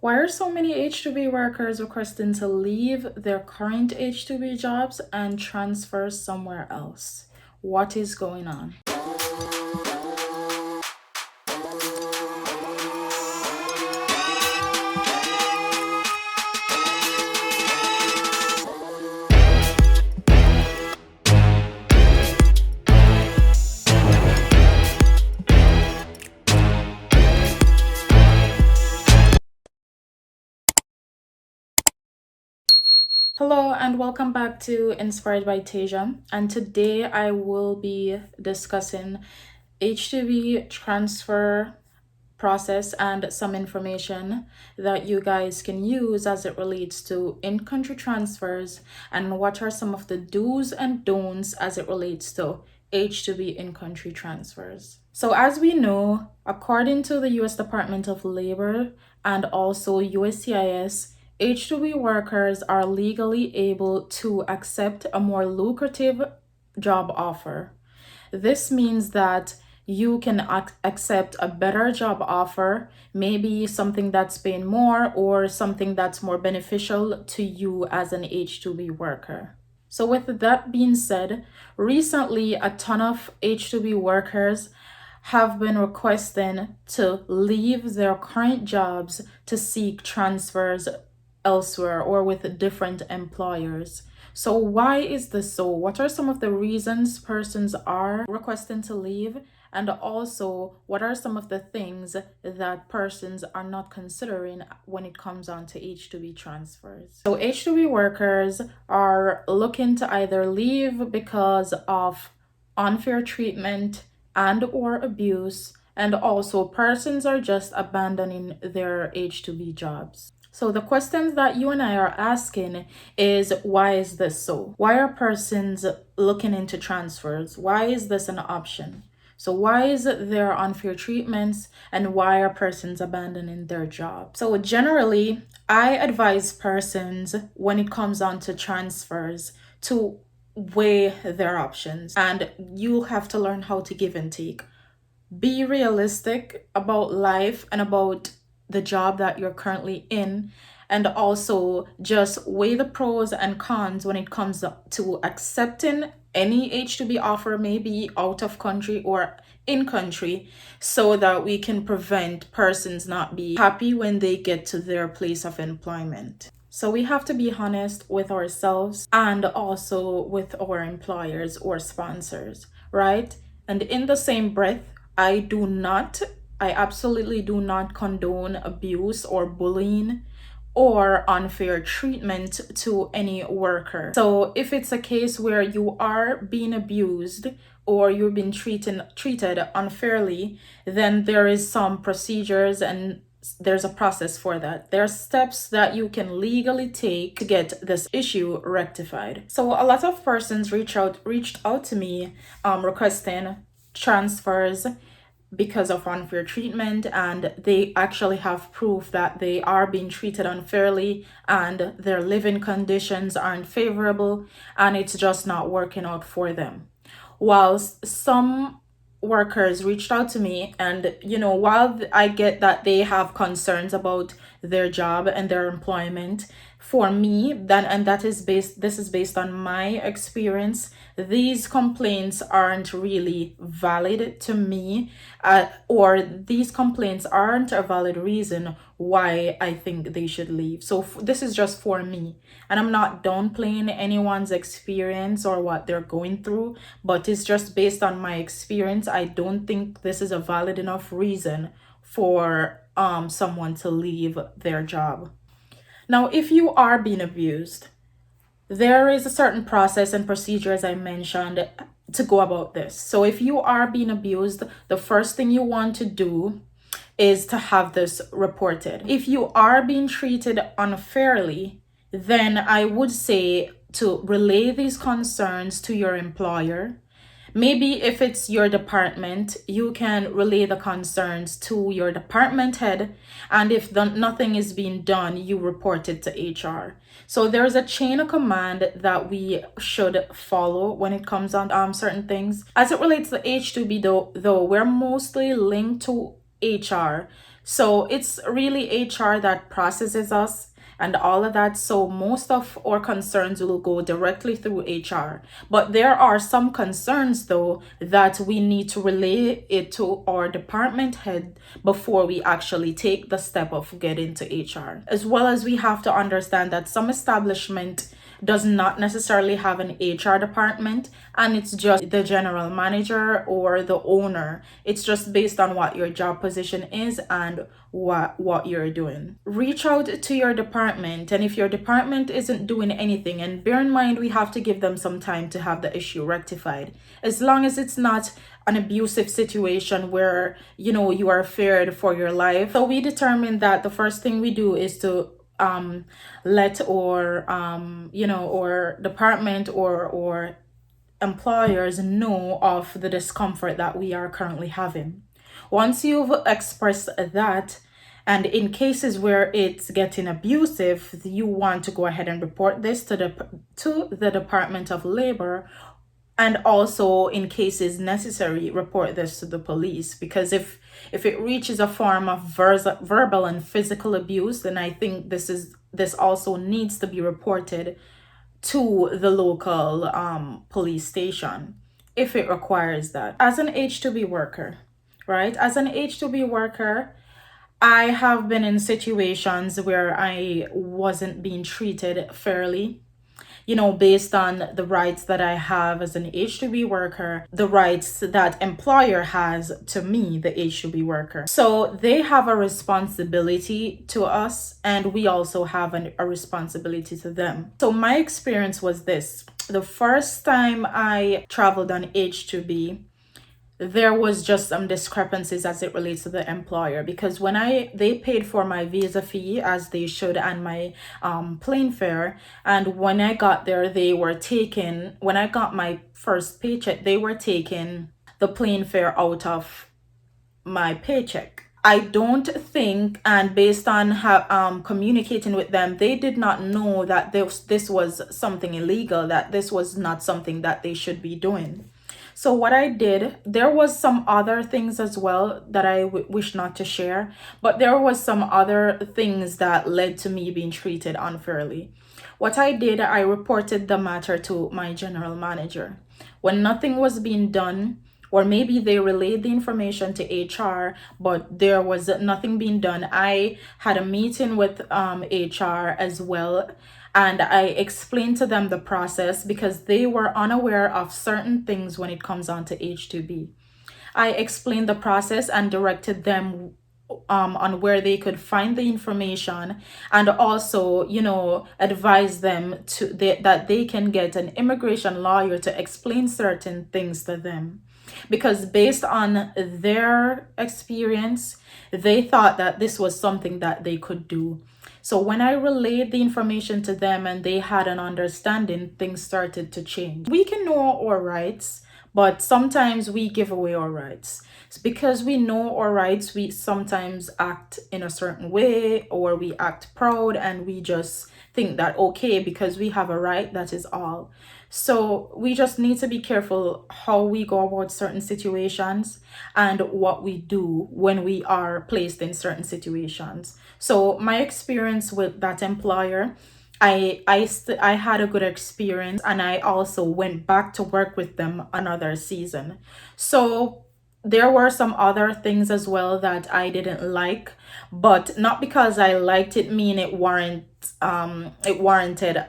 Why are so many H2B workers requesting to leave their current H2B jobs and transfer somewhere else? What is going on? Hello and welcome back to Inspired by Tasia. And today I will be discussing H2B transfer process and some information that you guys can use as it relates to in-country transfers, and what are some of the do's and don'ts as it relates to H2B in-country transfers. So as we know, according to the US Department of Labor and also USCIS, H2B workers are legally able to accept a more lucrative job offer. This means that you can accept a better job offer, maybe something that's paying more or something that's more beneficial to you as an H2B worker. So with that being said, recently a ton of H2B workers have been requesting to leave their current jobs to seek transfers elsewhere or with different employers. So why is this so? What are some of the reasons persons are requesting to leave? And also, what are some of the things that persons are not considering when it comes on to H2B transfers? So H2B workers are looking to either leave because of unfair treatment and or abuse, and also persons are just abandoning their H2B jobs. So the questions that you and I are asking is, why is this so? Why are persons looking into transfers? Why is this an option? So why is there unfair treatments, and why are persons abandoning their job? So generally, I advise persons when it comes on to transfers to weigh their options, and you'll have to learn how to give and take. Be realistic about life and about the job that you're currently in, and also just weigh the pros and cons when it comes to accepting any H2B offer, maybe out of country or in country, so that we can prevent persons not be happy when they get to their place of employment. So we have to be honest with ourselves and also with our employers or sponsors, right? And in the same breath, I absolutely do not condone abuse or bullying or unfair treatment to any worker. So if it's a case where you are being abused or you've been treated unfairly, then there is some procedures and there's a process for that. There are steps that you can legally take to get this issue rectified. So a lot of persons reached out to me requesting transfers because of unfair treatment, and they actually have proof that they are being treated unfairly and their living conditions aren't favorable and it's just not working out for them. Whilst some workers reached out to me, and while I get that they have concerns about their job and their employment, for me, this is based on my experience, these complaints aren't really valid to me, or these complaints aren't a valid reason why I think they should leave. So this is just for me, and I'm not downplaying anyone's experience or what they're going through, but it's just based on my experience. I don't think this is a valid enough reason for someone to leave their job. Now, if you are being abused, there is a certain process and procedure, as I mentioned, to go about this. So if you are being abused, the first thing you want to do is to have this reported. If you are being treated unfairly, then I would say to relay these concerns to your employer. Maybe if it's your department, you can relay the concerns to your department head, and if nothing is being done, you report it to HR. So there's a chain of command that we should follow when it comes on certain things. As it relates to H2B though, we're mostly linked to HR. So it's really HR that processes us and all of that. So most of our concerns will go directly through HR. But there are some concerns though that we need to relay it to our department head before we actually take the step of getting to HR. As well as we have to understand that some establishment does not necessarily have an HR department, and it's just the general manager or the owner. It's just based on what your job position is and what you're doing. Reach out to your department, and if your department isn't doing anything, and bear in mind we have to give them some time to have the issue rectified, as long as it's not an abusive situation where you are feared for your life. So we determined that the first thing we do is to let or department or employers know of the discomfort that we are currently having. Once you've expressed that, and in cases where it's getting abusive, you want to go ahead and report this to the Department of Labor, and also in cases necessary report this to the police, because if it reaches a form of verbal and physical abuse, then I think this also needs to be reported to the local police station if it requires that. As an H2B worker, right? As an H2B worker, I have been in situations where I wasn't being treated fairly, based on the rights that I have as an H2B worker, the rights that employer has to me, the H2B worker. So they have a responsibility to us, and we also have a responsibility to them. So my experience was this. The first time I traveled on H2B, there was just some discrepancies as it relates to the employer, because when they paid for my visa fee as they should, and my plane fare, and when I got there, when I got my first paycheck, they were taking the plane fare out of my paycheck. I don't think, and based on how communicating with them, they did not know that this was something illegal, that this was not something that they should be doing. So what I did, there was some other things as well that I wish not to share, but there was some other things that led to me being treated unfairly. What I did, I reported the matter to my general manager. When nothing was being done, or maybe they relayed the information to HR, but there was nothing being done, I had a meeting with HR as well, and I explained to them the process, because they were unaware of certain things when it comes on to H2B. I explained the process and directed them on where they could find the information, and also advise them that they can get an immigration lawyer to explain certain things to them, because based on their experience, they thought that this was something that they could do. So when I relayed the information to them and they had an understanding, things started to change. We can know our rights, but sometimes we give away our rights. It's because we know our rights, we sometimes act in a certain way, or we act proud, and we just think that, okay, because we have a right, that is all. So we just need to be careful how we go about certain situations and what we do when we are placed in certain situations. So my experience with that employer, I had a good experience, and I also went back to work with them another season. So there were some other things as well that I didn't like, but not because I liked it mean it warranted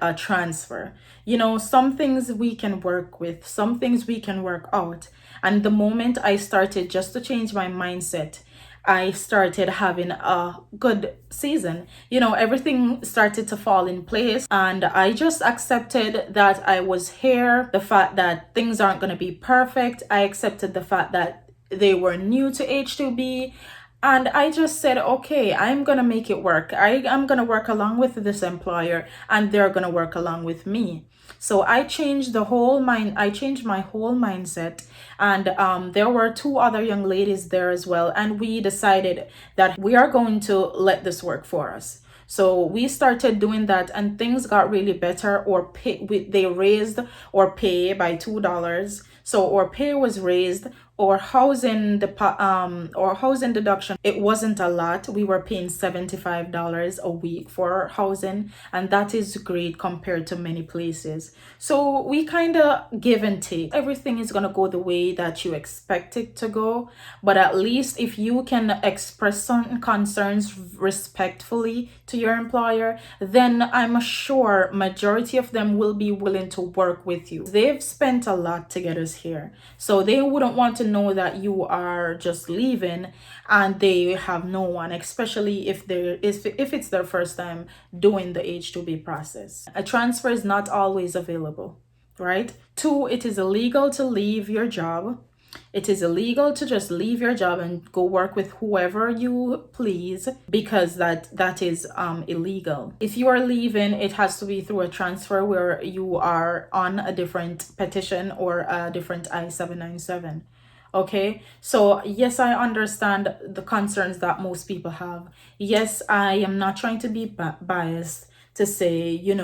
a transfer. Some things we can work with, some things we can work out. And the moment I started just to change my mindset, I started having a good season. Everything started to fall in place, and I just accepted that I was here, the fact that things aren't going to be perfect. I accepted the fact that they were new to H2B, and I just said, okay, I'm going to make it work. I'm going to work along with this employer, and they're going to work along with me. So I changed my whole mindset, and there were two other young ladies there as well, and we decided that we are going to let this work for us. So we started doing that, and things got really better. They raised our pay by $2. So our pay was raised. or housing deduction, it wasn't a lot. We were paying $75 a week for housing, and that is great compared to many places. So we kind of give and take. Everything is going to go the way that you expect it to go, but at least if you can express certain concerns respectfully to your employer, then I'm sure majority of them will be willing to work with you. They've spent a lot to get us here, so they wouldn't want to know that you are just leaving and they have no one, especially if it's their first time doing the H2B process. A transfer is not always available, right? Two, it is illegal to leave your job. It is illegal to just leave your job and go work with whoever you please, because that is illegal. If you are leaving, it has to be through a transfer where you are on a different petition or a different I-797. Okay, so yes, I understand the concerns that most people have. Yes, I am not trying to be biased to say, you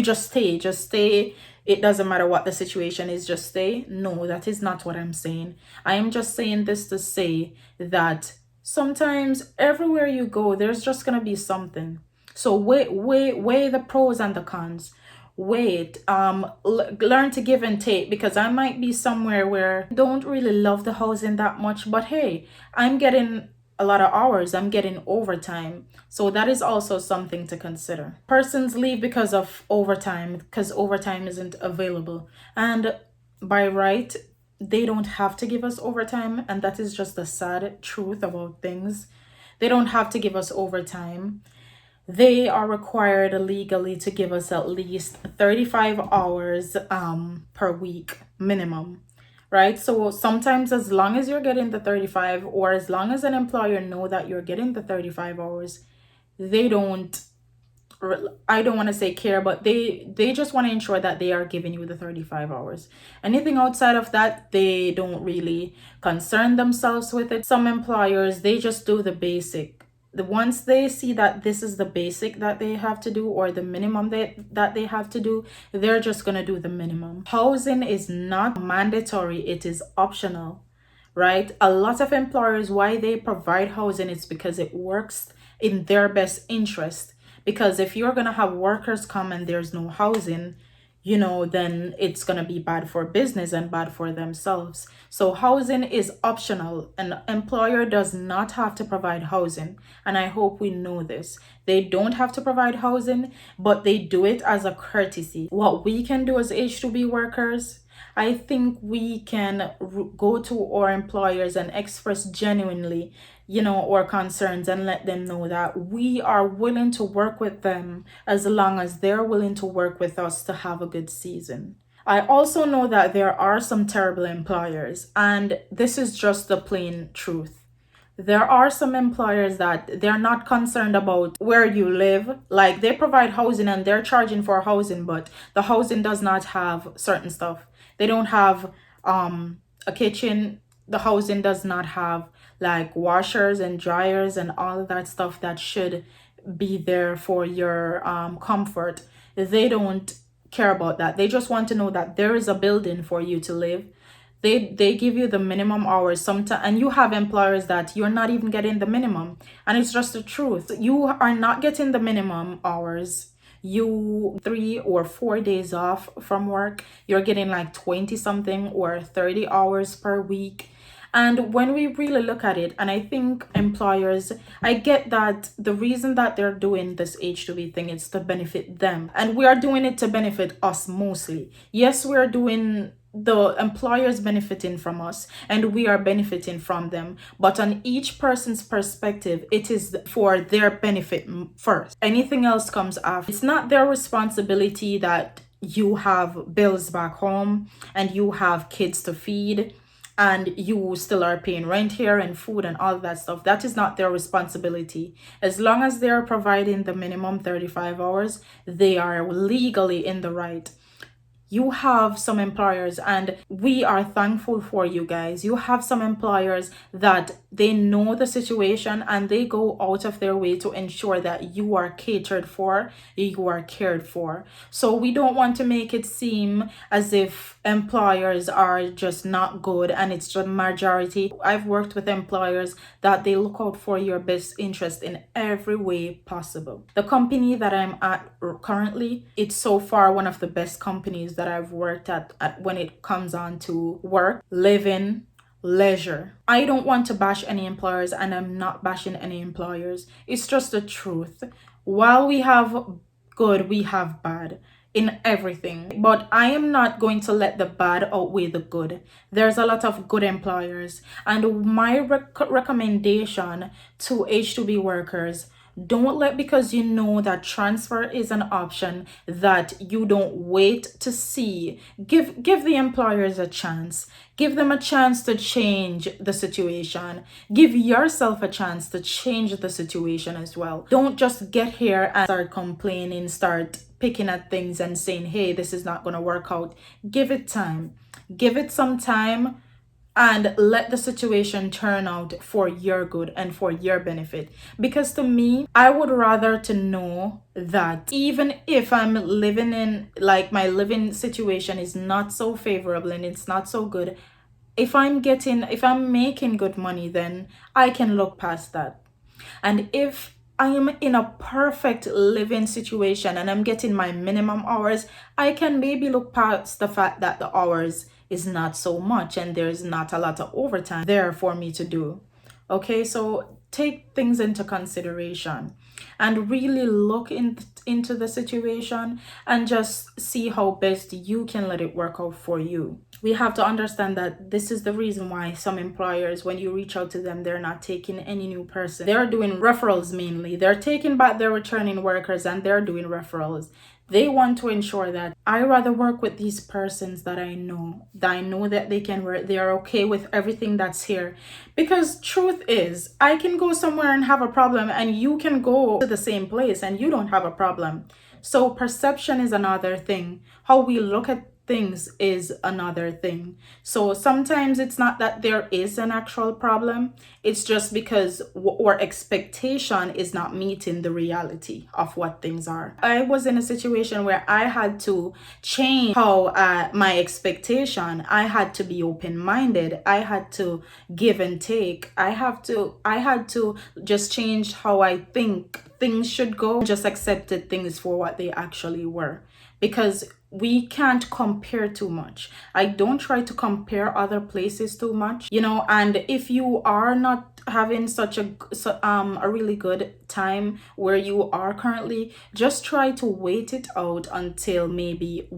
just stay. It doesn't matter what the situation is, just stay. No, that is not what I'm saying. I am just saying this to say that sometimes everywhere you go, there's just gonna be something. So weigh the pros and the cons. Learn to give and take, because I might be somewhere where I don't really love the housing that much, but hey, I'm getting a lot of hours, I'm getting overtime, so that is also something to consider. Persons leave because of overtime, because overtime isn't available, and by right they don't have to give us overtime, and that is just the sad truth about things. They don't have to give us overtime. They are required legally to give us at least 35 hours per week minimum, right? So sometimes, as long as you're getting the 35, or as long as an employer know that you're getting the 35 hours, they don't, I don't want to say care, but they just want to ensure that they are giving you the 35 hours. Anything outside of that, they don't really concern themselves with it. Some employers, they just do the basic. Once they see that this is the basic that they have to do, or the minimum that they have to do, they're just going to do the minimum. Housing is not mandatory, it is optional, right? A lot of employers, why they provide housing, is because it works in their best interest. Because if you're going to have workers come and there's no housing, then it's going to be bad for business and bad for themselves. So housing is optional. An employer does not have to provide housing. And I hope we know this. They don't have to provide housing, but they do it as a courtesy. What we can do as H2B workers, I think we can go to our employers and express genuinely, our concerns, and let them know that we are willing to work with them as long as they're willing to work with us to have a good season. I also know that there are some terrible employers, and this is just the plain truth. There are some employers that they're not concerned about where you live. Like, they provide housing and they're charging for housing, but the housing does not have certain stuff. They don't have a kitchen. The housing does not have like washers and dryers and all of that stuff that should be there for your comfort. They don't care about that. They just want to know that there is a building for you to live. They give you the minimum hours sometimes, and you have employers that you're not even getting the minimum, and it's just the truth. You are not getting the minimum hours. You 3 or 4 days off from work, you're getting like 20 something or 30 hours per week. And when we really look at it, and I think employers, I get that the reason that they're doing this H2B thing is to benefit them. And we are doing it to benefit us mostly. Yes, we're doing, the employers benefiting from us and we are benefiting from them, but on each person's perspective, it is for their benefit first. Anything else comes after. It's not their responsibility that you have bills back home and you have kids to feed and you still are paying rent here and food and all that stuff. That is not their responsibility. As long as they are providing the minimum 35 hours, they are legally in the right. You have some employers, and we are thankful for you guys. You have some employers that they know the situation and they go out of their way to ensure that you are catered for, you are cared for. So we don't want to make it seem as if employers are just not good and it's the majority. I've worked with employers that they look out for your best interest in every way possible. The company that I'm at currently, it's so far one of the best companies that I've worked at when it comes on to work, living, leisure. I don't want to bash any employers, and I'm not bashing any employers. It's just the truth. While we have good, we have bad in everything. But I am not going to let the bad outweigh the good. There's a lot of good employers. And my recommendation to H2B workers, don't let, because you know that transfer is an option, that you don't wait to see. Give the employers a chance. Give them a chance to change the situation. Give yourself a chance to change the situation as well. Don't just get here and start complaining, start picking at things and saying, hey, this is not going to work out. Give it time. Give it some time and let the situation turn out for your good and for your benefit. Because to me, I would rather to know that even if I'm living in, like, my living situation is not so favorable and it's not so good, if I'm making good money, then I can look past that. And if I am in a perfect living situation and I'm getting my minimum hours, I can maybe look past the fact that the hours is not so much and there's not a lot of overtime there for me to do. Okay, so take things into consideration and really look into the situation and just see how best you can let it work out for you. We have to understand that this is the reason why some employers, when you reach out to them, they're not taking any new person. They're doing referrals mainly. They're taking back their returning workers and they're doing referrals. They want to ensure that I rather work with these persons that I know that they can work, they are okay with everything that's here. Because truth is, I can go somewhere and have a problem and you can go to the same place and you don't have a problem. So perception is another thing. How we look at things is another thing. So sometimes it's not that there is an actual problem, it's just because our expectation is not meeting the reality of what things are. I was in a situation where I had to change how my expectation. I had to be open-minded. I had to give and take. I had to just change how I think things should go, just accepted things for what they actually were. Because we can't compare too much. I don't try to compare other places too much, and if you are not having such a really good time where you are currently, just try to wait it out until maybe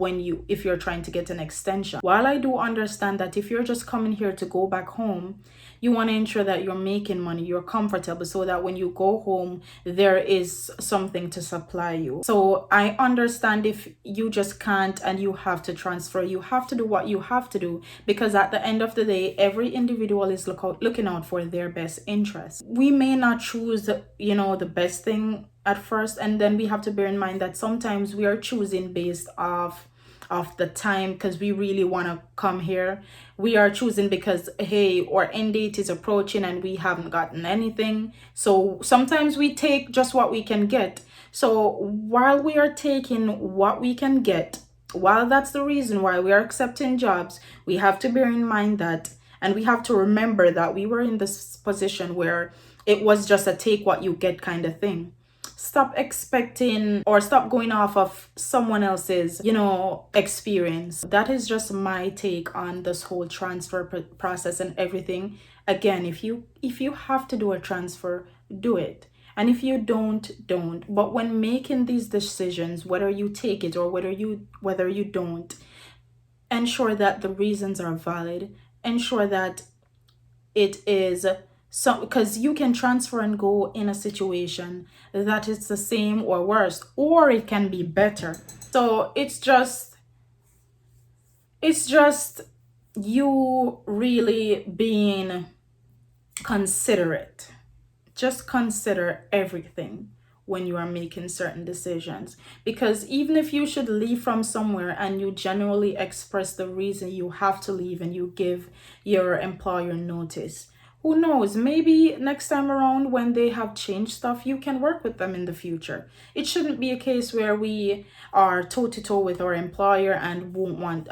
if you're trying to get an extension. While I do understand that if you're just coming here to go back home, you want to ensure that you're making money, you're comfortable, so that when you go home, there is something to supply you. So I understand if you just can't and you have to transfer, you have to do what you have to do, because at the end of the day, every individual is looking out for their best interests. We may not choose, the best thing at first, and then we have to bear in mind that sometimes we are choosing based off of the time, because we really want to come here. We are choosing because, hey, our end date is approaching and we haven't gotten anything. So sometimes we take just what we can get. So while we are taking what we can get, while that's the reason why we are accepting jobs, we have to bear in mind that, and we have to remember that we were in this position where it was just a take what you get kind of thing. Stop expecting or stop going off of someone else's, experience. That is just my take on this whole transfer process and everything. Again, if you have to do a transfer, do it. And if you don't. But when making these decisions, whether you take it or whether you don't, ensure that the reasons are valid. Ensure that it is so, because you can transfer and go in a situation that is the same or worse, or it can be better. So it's just you really being considerate. Just consider everything. when you are making certain decisions. Because even if you should leave from somewhere and you generally express the reason you have to leave and you give your employer notice, who knows, maybe next time around when they have changed stuff, you can work with them in the future. It shouldn't be a case where we are toe to toe with our employer and won't want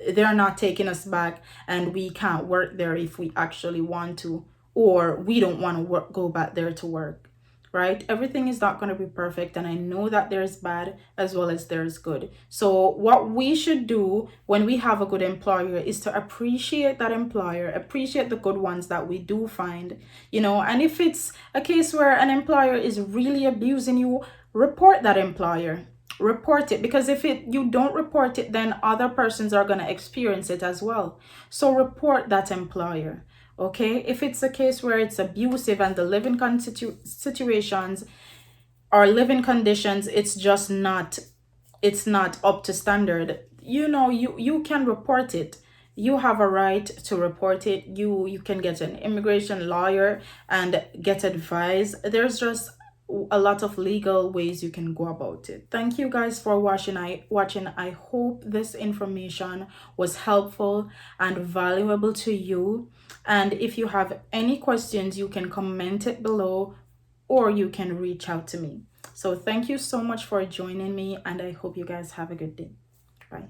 they're not taking us back and we can't work there if we actually want to, or we don't want to work go back there to work, right? Everything is not going to be perfect, and I know that there's bad as well as there's good. So what we should do when we have a good employer is to appreciate that employer, appreciate the good ones that we do find, and if it's a case where an employer is really abusing you, report that employer. Report it, because if you don't report it, then other persons are going to experience it as well. So report that employer. Okay, if it's a case where it's abusive and the living situations or living conditions, it's not up to standard, you can report it. You have a right to report it. You can get an immigration lawyer and get advice. There's just a lot of legal ways you can go about it. Thank you guys for watching. I hope this information was helpful and valuable to you. And if you have any questions, you can comment it below or you can reach out to me. So thank you so much for joining me, and I hope you guys have a good day. Bye.